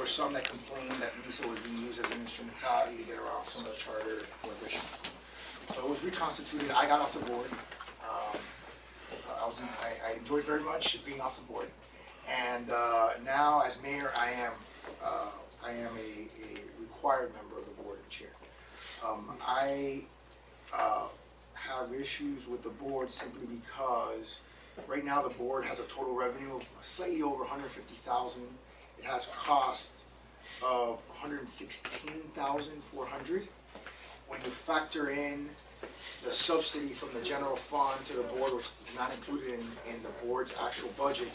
some that complained that MSEA was being used as an instrumentality to get around some of the charter prohibitions. So it was reconstituted. I got off the board. I enjoyed very much being off the board, and now as mayor, I am a required member of the board and chair. I have issues with the board simply because right now the board has a total revenue of slightly over $150,000. It has costs of $116,400. When you factor in the subsidy from the general fund to the board, which is not included in the board's actual budget,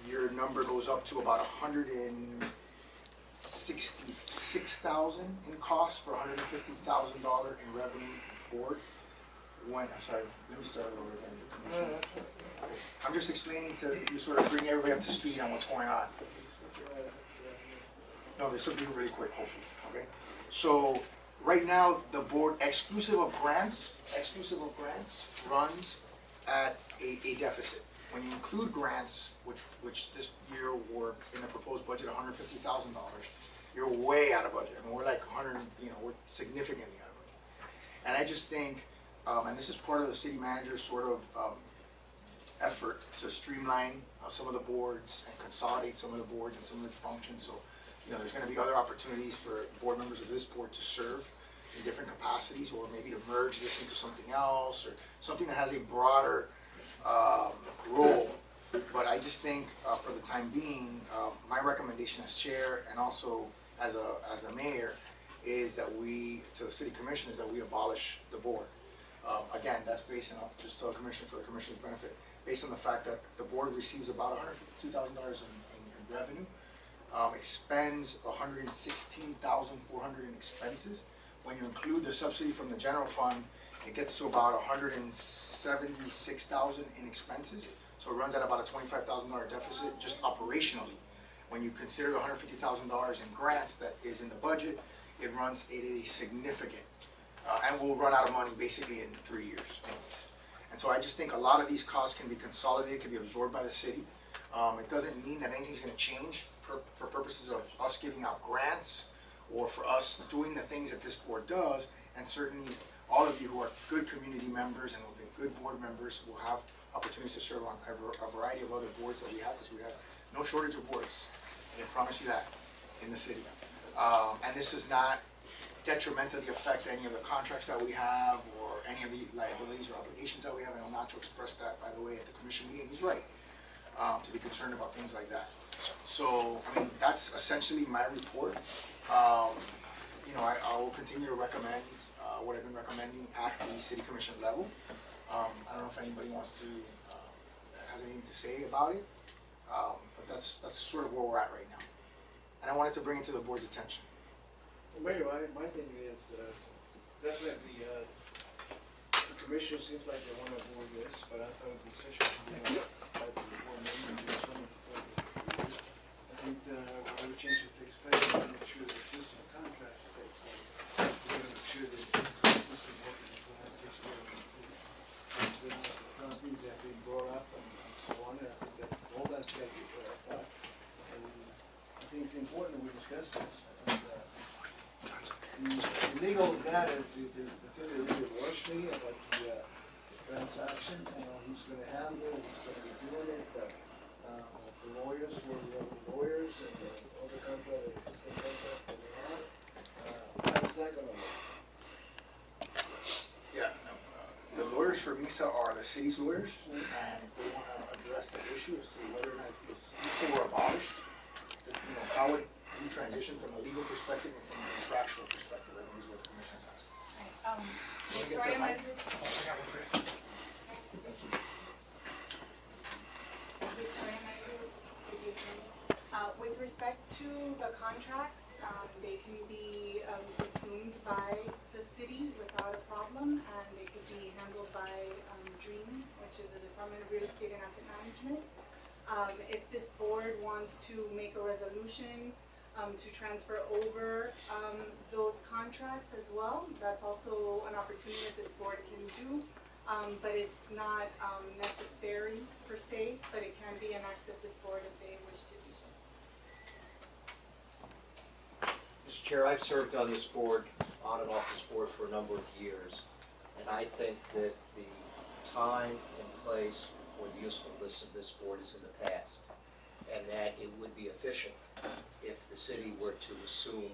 your number goes up to about $166,000 in costs for $150,000 in revenue board. I'm sorry, let me start over again. I'm just explaining to you, sort of bring everybody up to speed on what's going on. No, this will be really quick, hopefully. Okay. So right now, the board, exclusive of grants, runs at a deficit. When you include grants, which this year were in the proposed budget $150,000, you're way out of budget. I mean, we're like we're significantly out of budget. And I just think, and this is part of the city manager's sort of effort to streamline some of the boards and consolidate some of the boards and some of its functions. So, there's going to be other opportunities for board members of this board to serve in different capacities, or maybe to merge this into something else, or something that has a broader role. But I just think, for the time being, my recommendation as chair and also as a mayor is that to the city commission, is that we abolish the board. Again, that's based on, just to the commission, for the commission's benefit, based on the fact that the board receives about $152,000 in revenue, expends $116,400 in expenses. When you include the subsidy from the general fund, it gets to about $176,000 in expenses. So it runs at about a $25,000 deficit just operationally. When you consider the $150,000 in grants that is in the budget, it runs at a significant, and will run out of money basically in 3 years anyways. And so I just think a lot of these costs can be consolidated, can be absorbed by the city. It doesn't mean that anything's going to change for purposes of us giving out grants or for us doing the things that this board does. And certainly all of you who are good community members and will be good board members will have opportunities to serve on a variety of other boards that we have, because we have no shortage of boards. I can promise you that in the city. And this does not detrimentally affect any of the contracts that we have or any of the liabilities or obligations that we have. And I'm not to express that, by the way, at the commission meeting. He's right to be concerned about things like that. So, I mean, that's essentially my report. I will continue to recommend what I've been recommending at the city commission level. I don't know if anybody wants to has anything to say about it, but that's sort of where we're at right now. And I wanted to bring it to the board's attention. Well, Mayor, my thing is definitely the commission seems like they want to avoid this, but I thought the session should be by the board members. I think whatever change that takes place, we make sure the existing contracts take place. We want to make sure that the existing workers will take care of the things that have been brought up and so on. And I think that's all that's got to be clarified. And I think it's important that we discuss this. And, the legal data is the thing that really worries me about the transaction. Who's going to handle it, who's going to be doing it, the lawyers, where we have the lawyers, and the other contract, the existing contract that we have. How is that going to work? Yeah, no, the lawyers for MSEA are the city's lawyers, and if they want to address the issue as to whether or not if MSEA were abolished, how would you transition from a legal perspective and from a contractual perspective, I think is what the commission has. With respect to the contracts, they can be subsumed by the city without a problem, and they could be handled by DREAM, which is the Department of Real Estate and Asset Management. If this board wants to make a resolution to transfer over those contracts as well, that's also an opportunity that this board can do, but it's not necessary per se, but it can be an act of this board if they wish to do so. Chair, I've served on this board, on and off this board for a number of years, and I think that the time and place or the usefulness of this board is in the past, and that it would be efficient if the city were to assume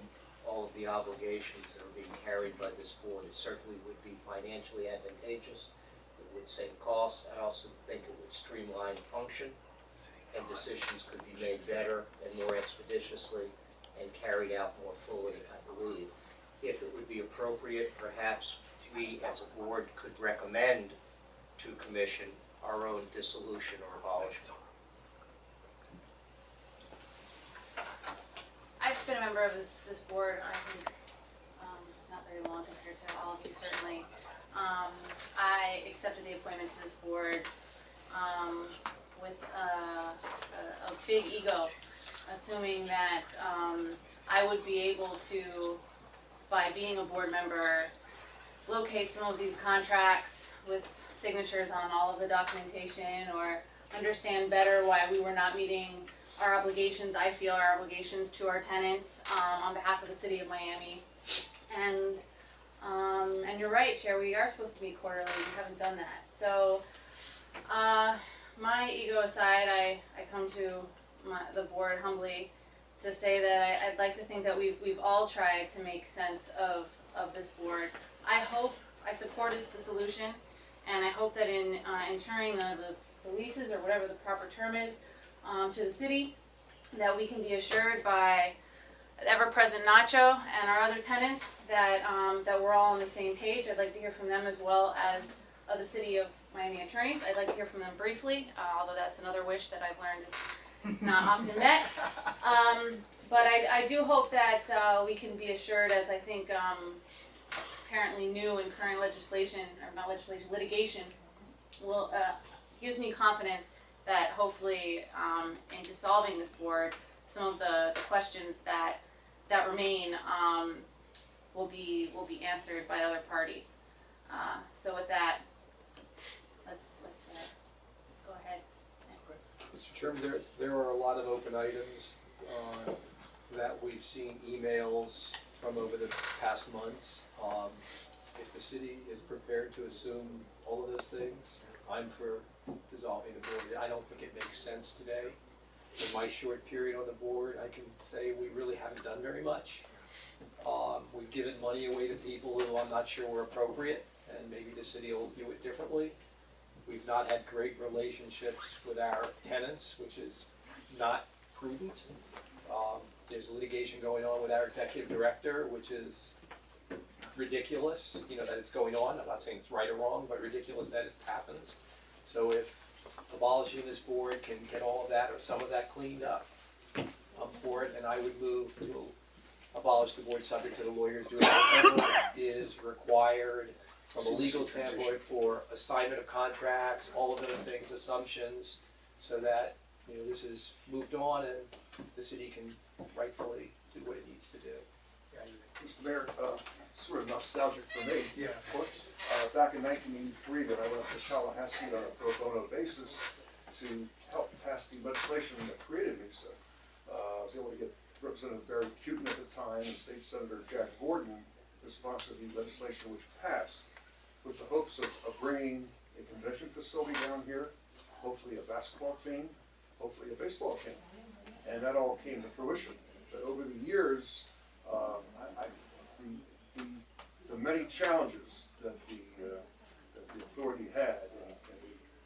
all of the obligations that are being carried by this board. It certainly would be financially advantageous. It would save costs. I also think it would streamline function, and decisions could be made better and more expeditiously and carried out more fully, I believe. If it would be appropriate, perhaps we as a board could recommend to commission our own dissolution or abolishment. I've been a member of this board, I think, not very long compared to all of you, certainly. I accepted the appointment to this board with a big ego, assuming that I would be able to, by being a board member, locate some of these contracts with signatures on all of the documentation, or understand better why we were not meeting our obligations, I feel our obligations to our tenants on behalf of the city of Miami. And you're right, Chair, we are supposed to meet quarterly, we haven't done that. So, my ego aside, I come to the board humbly to say that I'd like to think that we've all tried to make sense of this board. I support its dissolution, and I hope that in entering the leases, or whatever the proper term is, to the city, that we can be assured by ever-present Nacho and our other tenants that that we're all on the same page. I'd like to hear from them, as well as the city of Miami attorneys. I'd like to hear from them briefly, although that's another wish that I've learned is not often met. But I do hope that we can be assured, as I think apparently new and current legislation, or not legislation, litigation, will gives me confidence that hopefully in dissolving this board, some of the questions that remain will be answered by other parties. So with that, let's go ahead. Mr. Chairman, there are a lot of open items that we've seen emails from over the past months. If the city is prepared to assume all of those things, I'm for dissolving the board. I don't think it makes sense today. In my short period on the board, I can say we really haven't done very much. We've given money away to people who I'm not sure were appropriate, and maybe the city will view it differently. We've not had great relationships with our tenants, which is not prudent. There's litigation going on with our executive director, which is ridiculous, that it's going on. I'm not saying it's right or wrong, but ridiculous that it happens. So if abolishing this board can get all of that or some of that cleaned up, I'm for it, and I would move to abolish the board, subject to the lawyers doing whatever is required from a legal standpoint for assignment of contracts, all of those things, assumptions, so that this is moved on and the city can rightfully do what it needs to do. Mr. Mayor, sort of nostalgic for me. Yeah, of course. Back in 1983, that I went up to Tallahassee on a pro bono basis to help pass the legislation that created MSEA. I was able to get Representative Barry Cutin at the time and State Senator Jack Gordon to sponsor the legislation which passed, with the hopes of bringing a convention facility down here, hopefully a basketball team, hopefully a baseball team. And that all came to fruition. But over the years, the many challenges that the authority had, and the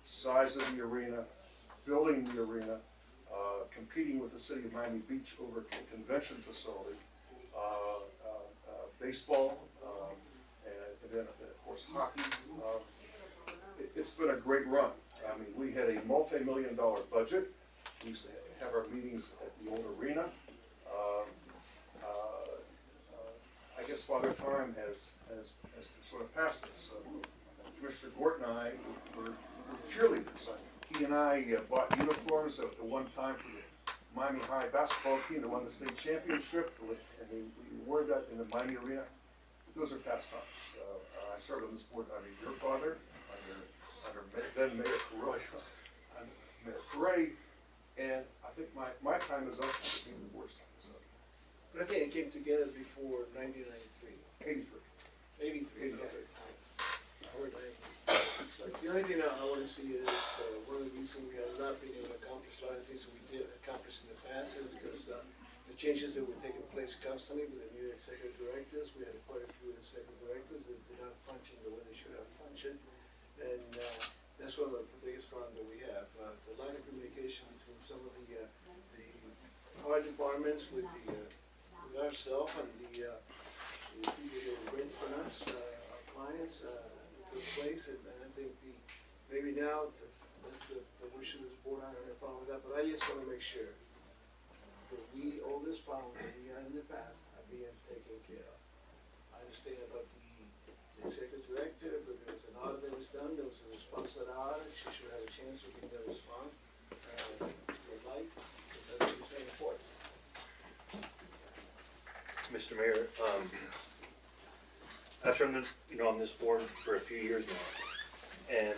size of the arena, building the arena, competing with the city of Miami Beach over a convention facility, baseball, and then of course hockey. It's been a great run. I mean, we had a multi-million-dollar budget. We used to have our meetings at the old arena. I guess Father Time has sort of passed us. Commissioner Gort and I were cheerleaders. He and I bought uniforms at one time for the Miami High basketball team that won the state championship, and we wore that in the Miami Arena. Those are past times. I served on this board under your father, under then Mayor Correa, and I think my time is up. I think the board's time is up. But I think it came together before 1993. 83. 83, okay. I heard 93. The only thing I want to see is, one of the reasons we have not been able to accomplish a lot of things that we did accomplish in the past is because the changes that were taking place constantly with the new executive directors. We had quite a few executive directors that did not function the way they should have functioned. And that's one of the biggest problems that we have. The lack of communication between some of our departments with ourselves and the people that rent from us, our clients, took place. And I think maybe now, that's the wish of this board. I don't have a problem with that, but I just want to make sure that all this problem that we had in the past are being taken care of. I understand about the executive director, but there was an audit that was done, there was a response to the audit, she should have a chance to give that response, would like, because I think it's very important. Mr. Mayor, I've served, on this board for a few years now, and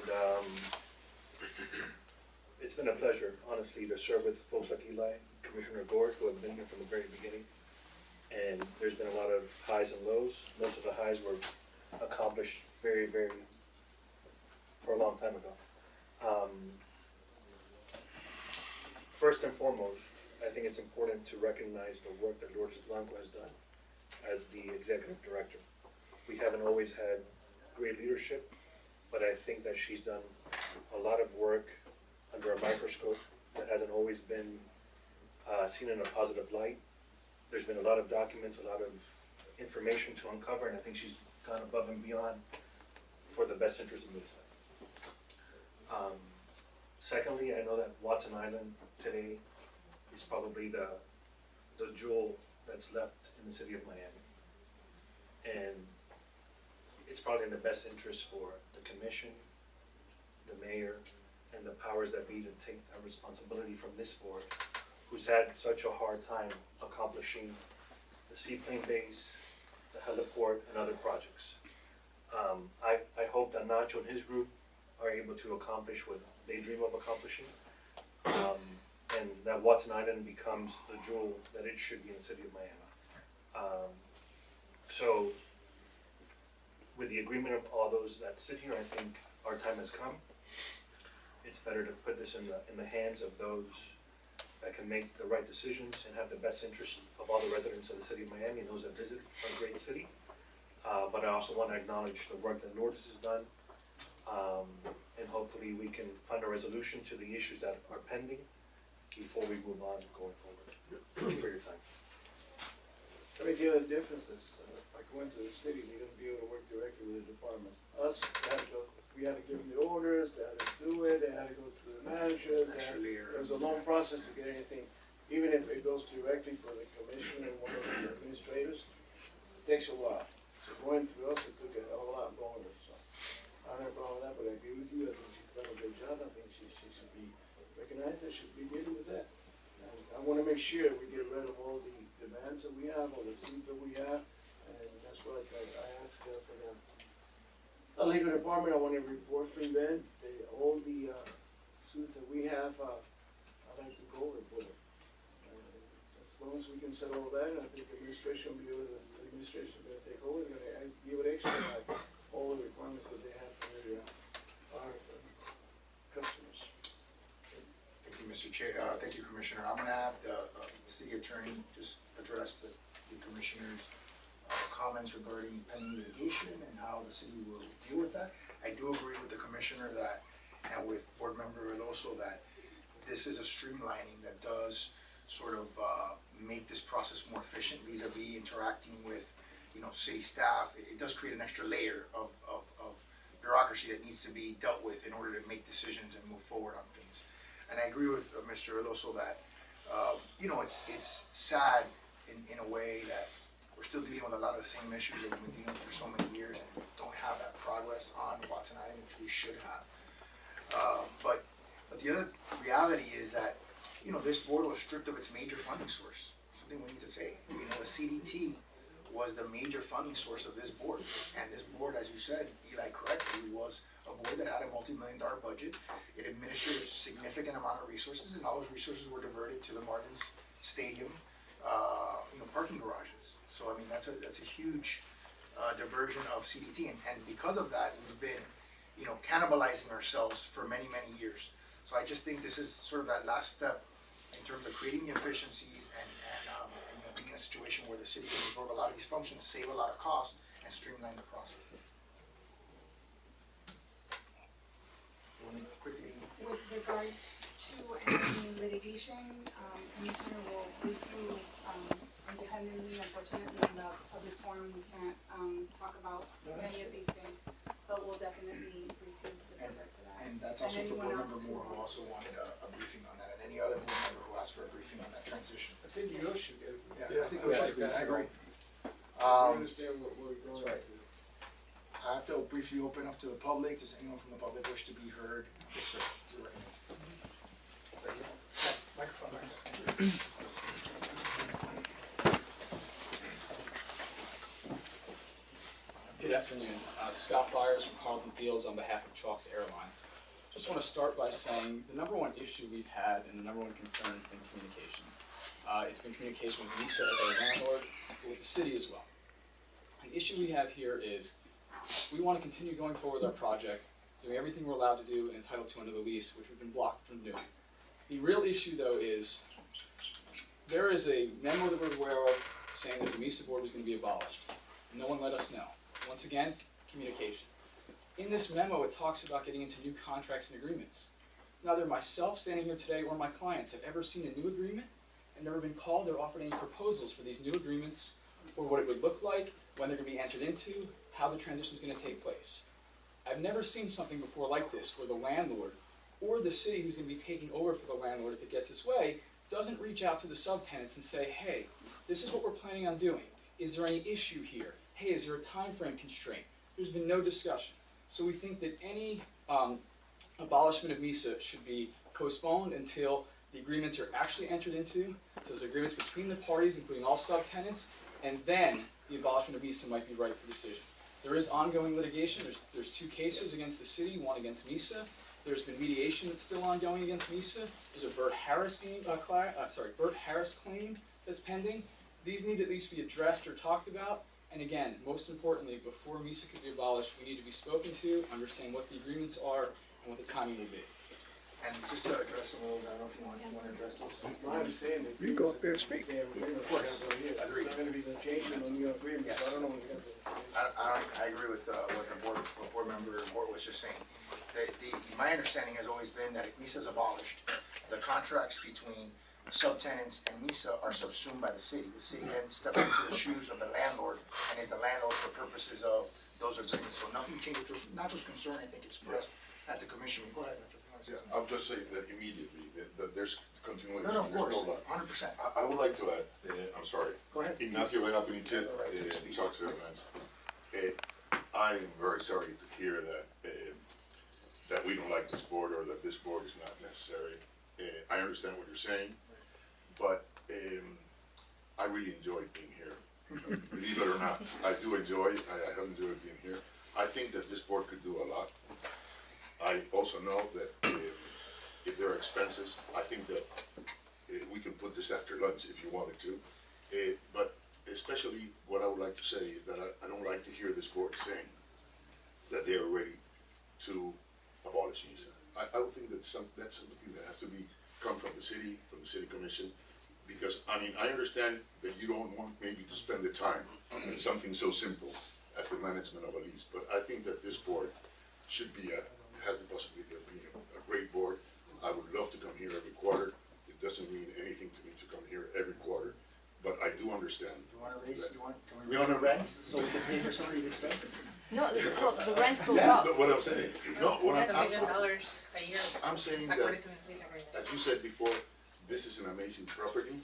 it's been a pleasure, honestly, to serve with folks like Eli, Commissioner Gord, who have been here from the very beginning. And there's been a lot of highs and lows. Most of the highs were accomplished for a long time ago. First and foremost, I think it's important to recognize the work that Lourdes Blanco has done as the executive director. We haven't always had great leadership, but I think that she's done a lot of work under a microscope that hasn't always been seen in a positive light. There's been a lot of documents, a lot of information to uncover, and I think she's gone above and beyond for the best interest of Mesa. Secondly, I know that Watson Island today is probably the jewel that's left in the city of Miami. And it's probably in the best interest for the commission, the mayor, and the powers that be to take that responsibility from this board, who's had such a hard time accomplishing the seaplane base, the heliport, and other projects. I hope that Nacho and his group are able to accomplish what they dream of accomplishing, and that Watson Island becomes the jewel that it should be in the city of Miami. So, with the agreement of all those that sit here, I think our time has come. It's better to put this in the hands of those that can make the right decisions and have the best interest of all the residents of the city of Miami and those that visit our great city. But I also want to acknowledge the work that Lourdes has done, and hopefully we can find a resolution to the issues that are pending before we move on going forward. Thank you for your time. I mean, the other difference is, by going to the city, they're gonna be able to work directly with the departments. Us, we had to give them the orders, they had to do it, they had to go through the manager. It was a long process to get anything, even if it goes directly for the commissioner and one of the administrators, it takes a while. So going through us, it took a whole lot longer, so. I don't have a problem with that, but I agree with you, I think she's done a good job, I think she should be recognized, I should be dealing with that. And I wanna make sure we get rid of all the demands that we have, all the seats that we have, and that's what I ask for the legal department. I want a report from them, all the suits that we have, I'd like to go report it. As long as we can settle all that, I think the administration will be able to, take over, they're gonna give it extra, like, all the requirements that they have for our customers. Thank you, Mr. Chair, thank you, Commissioner. I'm gonna have the city attorney just address the commissioner's comments regarding pending litigation and how the city will deal with that. I do agree with the commissioner that, and with board member Eloso, that this is a streamlining that does sort of make this process more efficient vis-a-vis interacting with, city staff. It does create an extra layer of bureaucracy that needs to be dealt with in order to make decisions and move forward on things. And I agree with Mr. Eloso that, it's sad in a way that we're still dealing with a lot of the same issues that we've been dealing with for so many years and don't have that progress on Watson Island, which we should have. But the other reality is that, this board was stripped of its major funding source. Something we need to say. The CDT was the major funding source of this board. And this board, as you said, Eli, correctly, was a board that had a multi-million-dollar budget. It administered a significant amount of resources, and all those resources were diverted to the Martins Stadium, parking parking garages. So I mean, that's a huge diversion of CDT, and because of that, we've been, you know, cannibalizing ourselves for many, many years. So I just think this is sort of that last step in terms of creating the efficiencies and you know, being in a situation where the city can absorb a lot of these functions, save a lot of costs, and streamline the process. You want to quickly? With regard to any litigation, Commissioner will read through independently. Unfortunately, in the public forum, we can't talk about many of these things, but we'll definitely brief you with regard to that. And that's also for anyone board member else who Moore, who wants. also wanted a briefing on that, and any other board member who asked for a briefing on that transition. I think you should get it. Yeah, I think we should, I agree. I understand what we're going That's right. to. I have to briefly open up to the public. Does anyone from the public wish to be heard? Yes, sir. Right here. Yeah, microphone. Good afternoon. Scott Byers from Carlton Fields on behalf of Chalks Airline. Just want to start by saying the number one issue we've had and the number one concern has been communication. It's been communication with MSEA as our landlord, but with the city as well. An issue we have here is we want to continue going forward with our project, doing everything we're allowed to do and entitled to under the lease, which we've been blocked from doing. The real issue, though, is there is a memo that we're aware of saying that the MSEA board was going to be abolished. No one let us know. Once again, communication. In this memo, it talks about getting into new contracts and agreements. Neither myself standing here today or my clients have ever seen a new agreement and never been called or offered any proposals for these new agreements or what it would look like, when they're going to be entered into, how the transition is going to take place. I've never seen something before like this where the landlord or the city who's going to be taking over for the landlord if it gets its way doesn't reach out to the subtenants and say, hey, this is what we're planning on doing. Is there any issue here? Hey, is there a time frame constraint? There's been no discussion. So we think that any abolishment of MSEA should be postponed until the agreements are actually entered into. So there's agreements between the parties, including all subtenants, and then the abolishment of MSEA might be right for decision. There is ongoing litigation. There's two cases against the city, one against MSEA. There's been mediation that's still ongoing against MSEA. There's a Burt Harris claim that's pending. These need to at least be addressed or talked about. And again, most importantly, before MSEA could be abolished, we need to be spoken to, understand what the agreements are, and what the timing will be. And just to address some of those, I don't know if you want to address those. My understanding. You go up there and speak. Of course. It's not going to be the change in the new agreement, so I don't know when you're going to. I agree with what the board member Mort was just saying. My understanding has always been that if MSEA is abolished, the contracts between subtenants and MSEA are subsumed by the city. The city then steps into the shoes of the landlord and is the landlord for purposes of those agreements. So nothing changed, which was not just concern, I think, expressed at the commission. Go ahead, Metro. Yeah, I'll just say that immediately, that there's continuation. No, of course, there's no line. 100%. I would like to add, I'm sorry. Go ahead. Ignacio Vega Benitez, You have the right to speak. Chalks Airlines. I am very sorry to hear that we don't like this board or that this board is not necessary. I understand what you're saying, but I really enjoy being here. Believe it or not, I do enjoy, I have enjoyed being here. I think that this board could do a lot. I also know that if there are expenses, I think that we can put this after lunch if you wanted to. But especially what I would like to say is that I don't like to hear this board saying that they are ready to abolish MSEA. I would think that that's something that has to come from the city commission, because I mean, I understand that you don't want maybe to spend the time in something so simple as the management of a lease, but I think that this board should be has the possibility of being a great board. I would love to come here every quarter. It doesn't mean anything to me to come here every quarter, but I do understand. You want to raise, that- can we raise the rent so we can pay for some of these expenses? No, the rent goes Yeah, up. but what I'm saying, no, what That's I'm, $1 million a year, I'm saying according that, to his lease agreement. as you said before, this is an amazing property.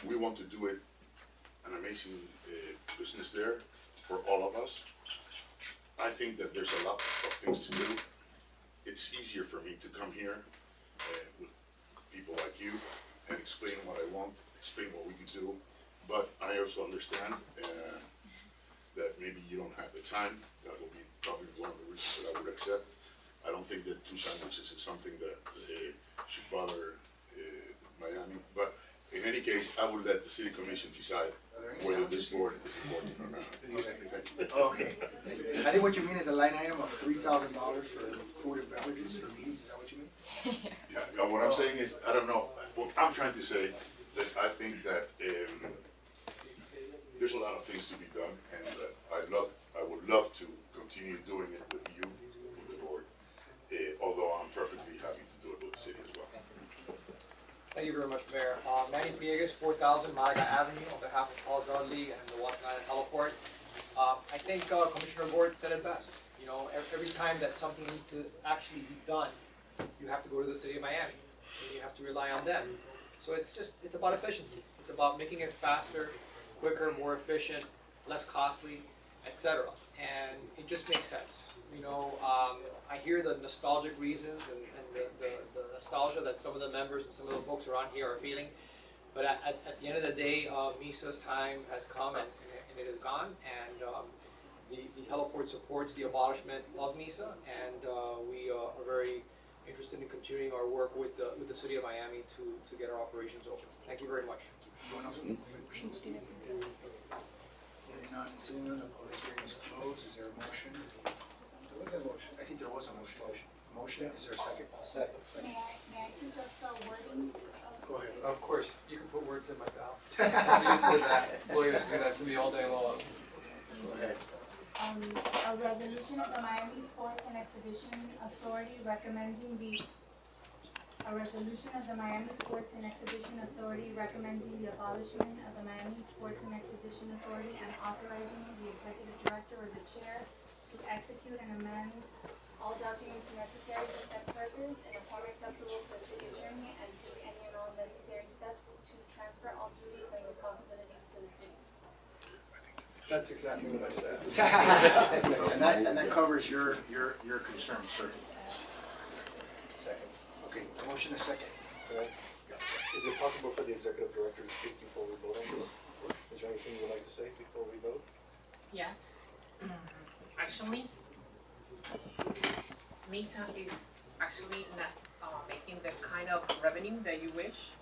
We want to do it, an amazing business there for all of us. I think that there's a lot of things to do. It's easier for me to come here with people like you and explain what I want, explain what we could do. But I also understand that maybe you don't have the time. That will be probably one of the reasons that I would accept. I don't think that 2 sandwiches is something that should bother Miami. But in any case, I would let the city commission decide Are there any whether this board is important or not. Okay. I think what you mean is a line item of $3,000 for food and beverages for meetings, is that what you mean? Yeah, what I'm saying is, I don't know, what I'm trying to say, that I think that, there's a lot of things to be done, and I would love to continue doing it with you, with the board, although I'm perfectly happy to do it with the city as well. Thank you very much, Mayor. Manny Villegas, 4,000 Malaga Avenue, on behalf of Paul John League and the Watson Island Heliport. I think Commissioner Gord said it best. You know, every time that something needs to actually be done, you have to go to the city of Miami, and you have to rely on them. So it's about efficiency. It's about making it faster, quicker, more efficient, less costly, etc. And it just makes sense. You know, I hear the nostalgic reasons and the nostalgia that some of the members and some of the folks around here are feeling. But at the end of the day, MSEA's time has come and it is gone. And the heliport supports the abolishment of MSEA, and we are very interested in continuing our work with the city of Miami to get our operations open. Thank you very much. Anyone else with public questions? Hearing none, seeing none, the public hearing is closed. Is there a motion? There was a motion. I think there was a motion. Motion, is there a second? Second. May I suggest the wording of? Go ahead. Of course, you can put words in my mouth. I'm used to that. Lawyers do that to me all day long. Go ahead. A resolution of the Miami Sports and Exhibition Authority recommending the abolishment of the Miami Sports and Exhibition Authority and authorizing the executive director or the chair to execute and amend all documents necessary for said purpose in a form acceptable to the city attorney and take any and all necessary steps to transfer all duties and responsibilities to the city. That's exactly what I said. And that covers your concern, sir. Second. Okay, the motion is second. Is it possible for the executive director to speak before we vote on this? Is there anything you would like to say before we vote? Yes. Actually, MSEA is actually not making the kind of revenue that you wish,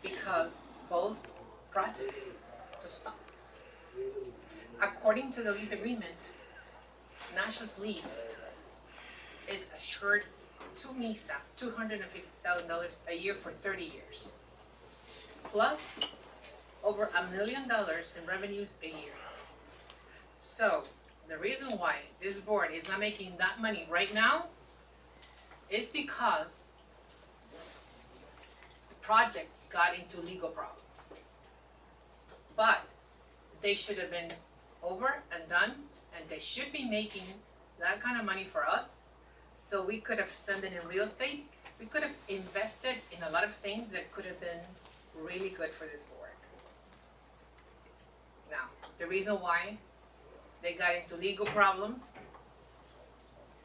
because both projects just stopped. According to the lease agreement, Nash's lease is assured to MSEA $250,000 a year for 30 years, plus over $1 million in revenues a year. So the reason why this board is not making that money right now is because the projects got into legal problems. But they should have been over and done, and they should be making that kind of money for us, so we could have spent it in real estate. We could have invested in a lot of things that could have been really good for this board. Now, the reason why they got into legal problems,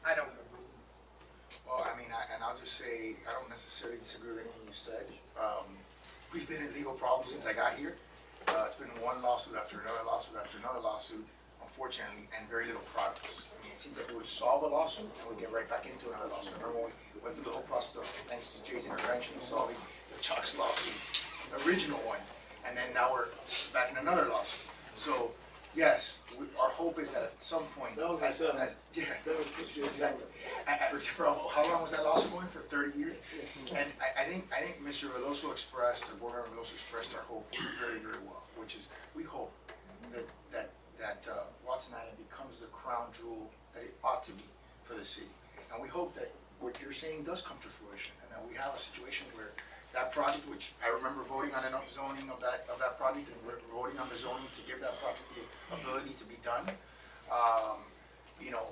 I don't know. Well, I mean, and I'll just say, I don't necessarily disagree with anything you said. We've been in legal problems since I got here. It's been one lawsuit after another lawsuit after another lawsuit, unfortunately, and very little progress. I mean, it seems like we would solve a lawsuit and we'd get right back into another lawsuit. Remember when we went through the whole process of, thanks to Jay's intervention, solving the Chuck's lawsuit, the original one, and then now we're back in another lawsuit. So, yes, our hope is that at some point, That was exactly. For how long was that lawsuit going for? 30 years. And I think Mr. Veloso expressed, or Board Member Veloso expressed our hope very, very well, which is we hope that Watson Island becomes the crown jewel that it ought to be for the city. And we hope that what you're saying does come to fruition, and that we have a situation where that project, which I remember voting on an upzoning of that project, and we're voting on the zoning to give that project the ability to be done. You know,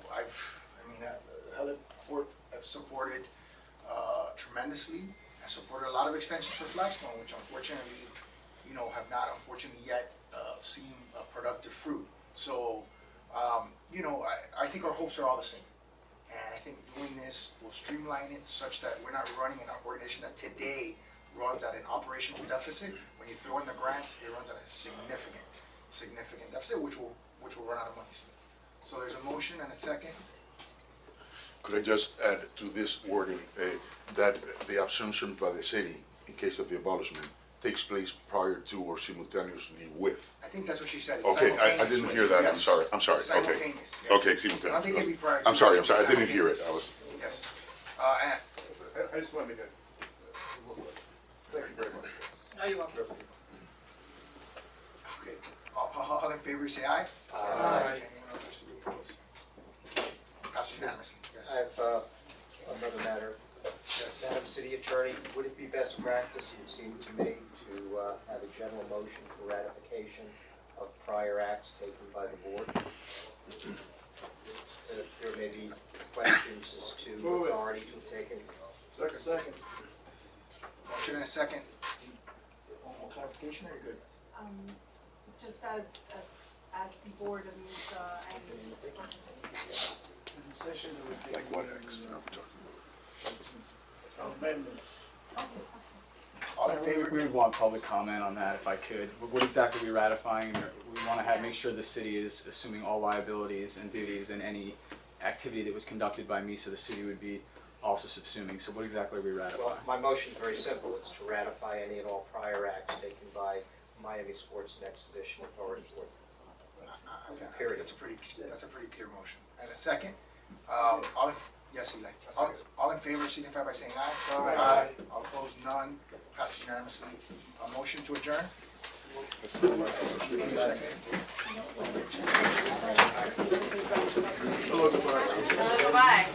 Heliport I've supported tremendously. I supported a lot of extensions for Flagstone, which unfortunately, you know, have not unfortunately yet seen productive fruit. So, you know, I think our hopes are all the same. And I think doing this will streamline it such that we're not running an organization that today runs at an operational deficit. When you throw in the grants, it runs at a significant deficit, which will run out of money soon. So there's a motion and a second. Could I just add to this wording that the assumption by the city, in case of the abolishment, takes place prior to or simultaneously with. I think that's what she said. It's Okay, I didn't simultaneous hear that, I'm yes. sorry, okay. Simultaneous, yes. Okay, I don't think it'd simultaneous. be prior to. I'm sorry, it'd be I didn't hear it, simultaneous. Yes. And I just wanted to get, thank you very much. No, you won't. Okay, all in favor, say aye. Aye. Anyone else wish to be opposed? Passes unanimously, yes. I have another matter. Yes. Madam City Attorney, would it be best practice, it would seem to me, to have a general motion for ratification of prior acts taken by the board? There may be questions as to Move it. authority to have taken. Second. Motion and a second. One more clarification, or you're good? Just as the board of MSEA and In the session that we take. Like what X, I'm talking Amendments. All in favor? We would want public comment on that if I could. What exactly are we ratifying? We want to have, make sure the city is assuming all liabilities and duties, and any activity that was conducted by MSEA, the city would be also subsuming. So what exactly are we ratifying? Well, my motion is very simple. It's to ratify any and all prior acts taken by Miami Sports and Exhibition Authority. Period. That's a pretty clear motion. And a second, yes, Eli. All in favor, signify by saying aye. Aye. All opposed, none. Passes unanimously. A motion to adjourn? Bye.